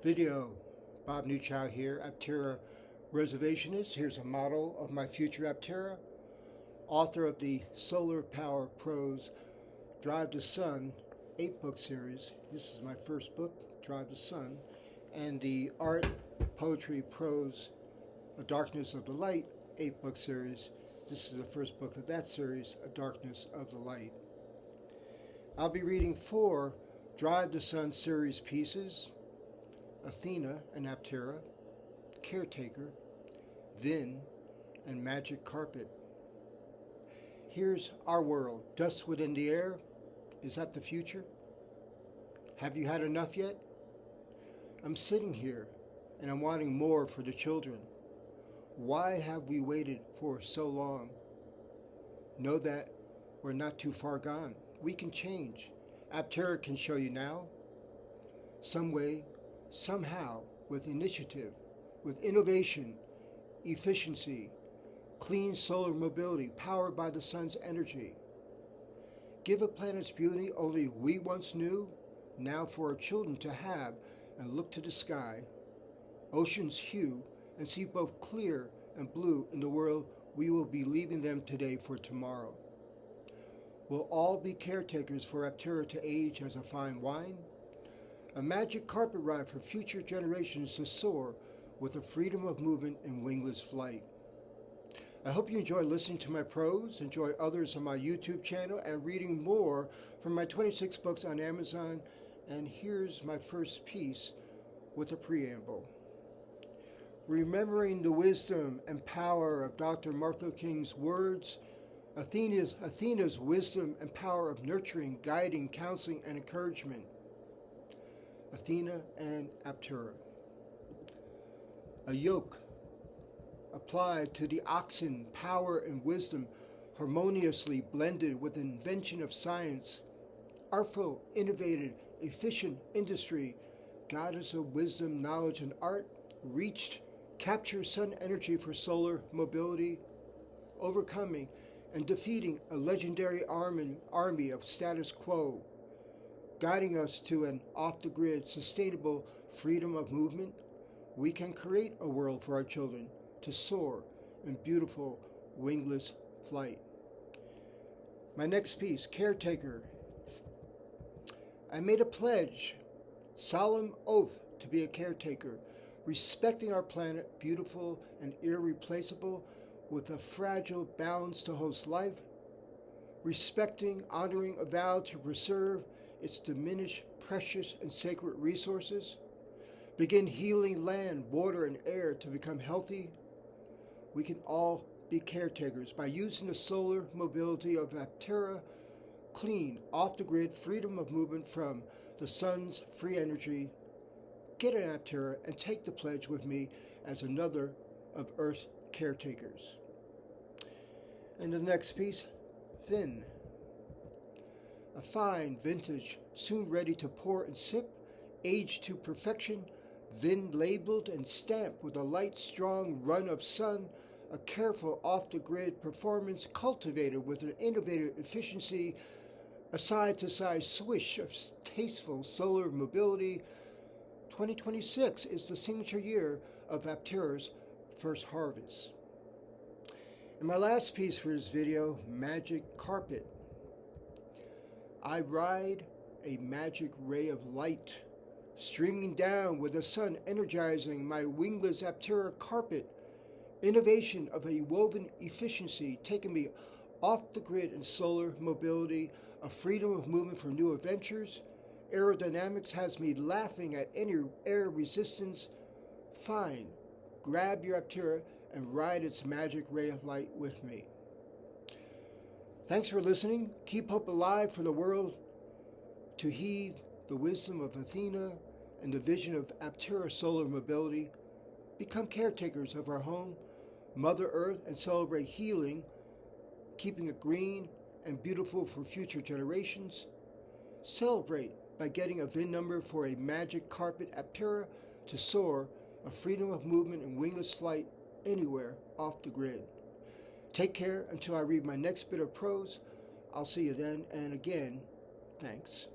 Video, Bob Nuchow here, APTERA reservationist. Here's a model of my future APTERA, author of the Solar Power Prose Drive to Sun 8-book series. This is my first book, Drive to Sun, and the Art, Poetry, Prose, A Darkness of the Light 8-book series. This is the first book of that series, A Darkness of the Light. I'll be reading 4 Drive to Sun series pieces: Athena and Aptera, Caretaker, VIN, and Magic Carpet. Here's our world. Dust within the air. Is that the future? Have you had enough yet? I'm sitting here and I'm wanting more for the children. Why have we waited for so long? Know that we're not too far gone. We can change. Aptera can show you now. Some way, somehow, with initiative, with innovation, efficiency, clean solar mobility powered by the sun's energy. Give a planet's beauty only we once knew, now for our children to have and look to the sky, ocean's hue, and see both clear and blue in the world we will be leaving them today for tomorrow. We'll all be caretakers for Aptera to age as a fine wine, a magic carpet ride for future generations to soar with the freedom of movement and wingless flight. I hope you enjoy listening to my prose, enjoy others on my YouTube channel, and reading more from my 26 books on Amazon. And here's my first piece with a preamble. Remembering the wisdom and power of Dr. Martin Luther King's words, Athena's wisdom and power of nurturing, guiding, counseling, and encouragement. Athena and Aptera. A yoke applied to the oxen, power and wisdom harmoniously blended with invention of science, artful, innovative, efficient industry, goddess of wisdom, knowledge, and art, reached, capture sun energy for solar mobility, overcoming and defeating a legendary army of status quo, guiding us to an off-the-grid, sustainable freedom of movement. We can create a world for our children to soar in beautiful wingless flight. My next piece, Caretaker. I made a pledge, solemn oath to be a caretaker, respecting our planet, beautiful and irreplaceable, with a fragile balance to host life, respecting, honoring a vow to preserve its diminished, precious, and sacred resources, begin healing land, water, and air to become healthy. We can all be caretakers by using the solar mobility of Aptera, clean, off-the-grid freedom of movement from the sun's free energy. Get an Aptera and take the pledge with me as another of Earth's caretakers. And the next piece, VIN. A fine vintage, soon ready to pour and sip, aged to perfection, VIN labeled and stamped with a light, strong run of sun, a careful off-the-grid performance cultivated with an innovative efficiency, a side-to-side swish of tasteful solar mobility. 2026 is the signature year of Aptera's first harvest. And my last piece for this video, Magic Carpet. I ride a magic ray of light, streaming down with the sun energizing my wingless Aptera carpet, innovation of a woven efficiency taking me off the grid in solar mobility, a freedom of movement for new adventures. Aerodynamics has me laughing at any air resistance. Fine, grab your Aptera and ride its magic ray of light with me. Thanks for listening. Keep hope alive for the world to heed the wisdom of Athena and the vision of Aptera solar mobility. Become caretakers of our home, Mother Earth, and celebrate healing, keeping it green and beautiful for future generations. Celebrate by getting a VIN number for a magic carpet Aptera to soar, a freedom of movement and wingless flight anywhere off the grid. Take care until I read my next bit of prose. I'll see you then, and again, thanks.